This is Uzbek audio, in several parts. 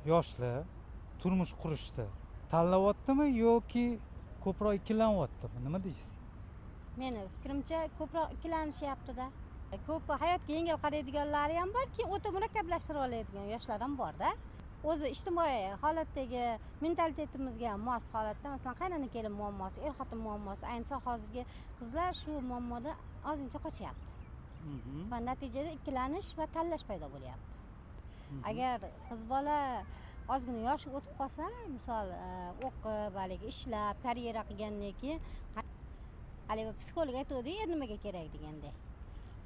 yoshlar turmush qurishda tanlayaptimi yoki ko'proq ikkilanayaptimi? Nima deysiz? Meni fikrimcha ko'proq ikkilanishyapti-da. Ko'p hayotga yengil qaraydiganlari ham bor, keyin o'ta murakkablashtirib oladigan yoshlar ham bor-da. O'zi ijtimoiy holatdagi mentalitetimizga mos holatda, masalan, qaynona kelin muammosi, er xotin muammosi, ayniqsa hozirgi qizlar shu muammodan ozgincha qochyapti. Va natijada ikkilanish va tanlash paydo bo'lyapti. Agar qiz bola ozgina yoshi o'tib qolsa, misol o'qib, haligi ishlab, karyera qilgandan keyin haligi psixolog aytadi, nimaga kerak deganda.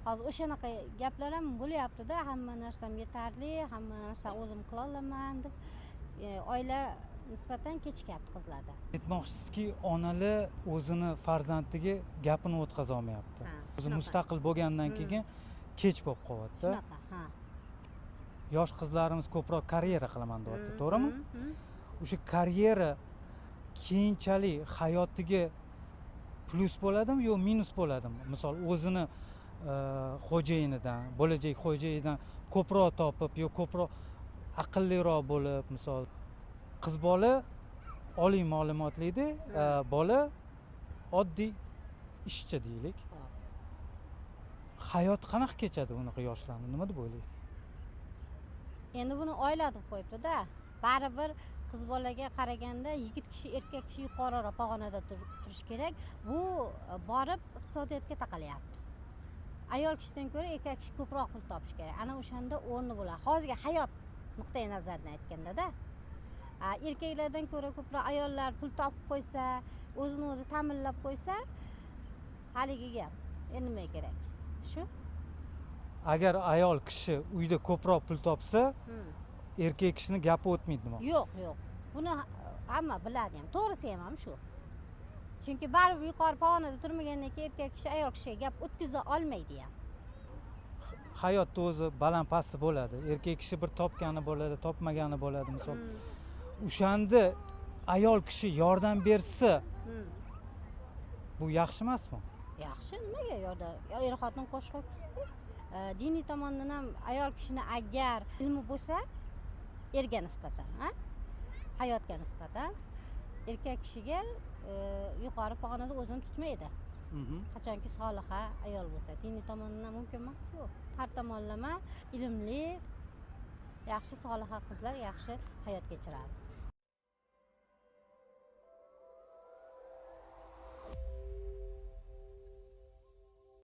Hozir o'shanaqa gaplar ham bo'lyapti-da, hamma narsam yetarli, hamma narsa o'zim qila olaman deb oila nisbatan kechikyapti qizlarda. Aytmoqchisizki, onalar o'zini farzandiga gapini o'tkaza olmayapti. O'zi mustaqil bo'lgandan keyin kech bo'lib qolyapti. Shunaqa, ha. Yosh qizlarimiz ko'proq karyera qilaman deyapti, to'g'rimi? O'sha karyera keyinchalik hayotiga plus bo'ladimi yo minus bo'ladimi? Misol o'zini xo'jayinidan, bo'lajak xo'jayinidan ko'proq topib yo ko'proq aqlliroq bo'lib, misol qiz bola oliy ma'lumotli, bola oddiy ishchi deylik. Hayot qanaqa kechadi unaqa yoshlarning? Nima deb o'ylaysiz? Endi buni oila deb qo'yibdi-da. Baribir qiz bolaga qaraganda yigit kishi, erkak kishi yuqoriroq pog'onada turish kerak. Bu borib iqtisodiyotga taqalyapti. Ayol kishidan ko'ra erkak kishi ko'proq pul topish kerak. Ana o'shanda o'rni bo'ladi. Hozirgi hayot nuqtai nazaridan aytganda-da. Erkaklardan ko'ra ko'proq ayollar pul topib qo'ysa, o'zini o'zi ta'minlab qo'ysa, haligi gap. Endi nima kerak? Shu. Agar ayol kishi uyda ko'proq pul topsa, erkak kishining gapi o'tmaydi nima? Yo'q. Buni hamma biladi ham. To'g'risi ham shu. Chunki baribir yuqori pog'onada turmagandan keyin erkak kishi ayol kishiga gap o'tkaza olmaydi ham. Hayotda o'zi baland pasti bo'ladi. Erkak kishi bir topgani bo'ladi, topmagani bo'ladi, misol. O'shanda ayol kishi yordam bersa, bu yaxshi emasmi? Yaxshi, nimaga yordam? Er xotin qo'shib diniy tomondan ham ayol kishini agar ilmi bo'lsa, erga nisbatan, hayotga nisbatan erkak kishiga yuqori pog'onada o'zini tutmaydi. Qachonki soliha ayol bo'lsa, diniy tomondan mumkin emas bu. Har tomonlama ilmli, yaxshi soliha qizlar yaxshi hayot kechiradi.